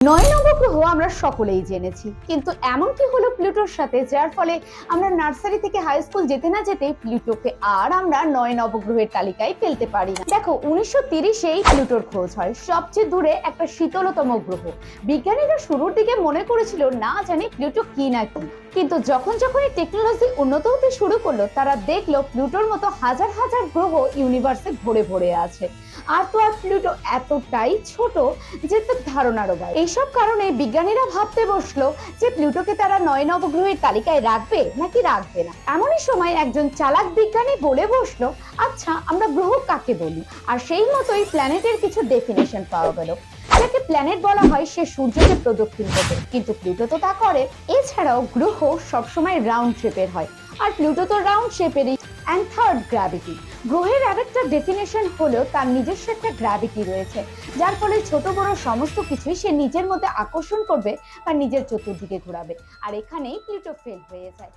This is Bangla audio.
নয় নবগ্রহ আমরা সকলেই জেনেছি, কিন্তু এমন কি হলো প্লুটোর সাথে, যার ফলে আমরা নার্সারি থেকে হাই স্কুল যেতে না যেতে প্লুটোকে আর আমরা নয় নবগ্রহের তালিকায় ফেলতে পারি না। দেখো, 1930-এই প্লুটোর খোঁজ হয়, সবচেয়ে দূরে একটা শীতলতম গ্রহ। বিজ্ঞানীরা শুরুর দিকে মনে করেছিল না জানি প্লুটো কি না কি, কিন্তু যখন এই টেকনোলজি উন্নত হতে শুরু করলো, তারা দেখলো প্লুটোর মতো হাজার হাজার গ্রহ ইউনিভার্সে ভরে ভরে আছে। আর তো আর প্লুটো এতটাই ছোট যে তার ধারণারও বাইরে। এইসব কারণে বিজ্ঞানীরা ভাবতে বসলো যে প্লুটোকে তারা নয় নবগ্রহের তালিকায় রাখবে নাকি রাখবে না। এমনই সময় একজন চালাক বিজ্ঞানী বলে বসলো, আচ্ছা আমরা গ্রহ কাকে বলি? আর সেই মতোই প্ল্যানেটের কিছু ডেফিনেশন পাওয়া গেল। যাকে প্ল্যানেট বলা হয় সে সূর্যকে প্রদক্ষিণ করে, কিন্তু প্লুটো তো তা করে। এছাড়াও গ্রহ সবসময় রাউন্ড শেপের হয়, আর প্লুটো তো রাউন্ড শেপেরই। And third, gravity. গ্রহের আরেকটা ডেফিনেশন হলো তার নিজস্ব একটা গ্র্যাভিটি রয়েছে, যার ফলে ছোট বড় সমস্ত কিছুই সে নিজের মধ্যে আকর্ষণ করবে বা নিজের চতুর্দিকে ঘোরাবে। আর এখানেই প্লুটো ফেল হয়ে যায়।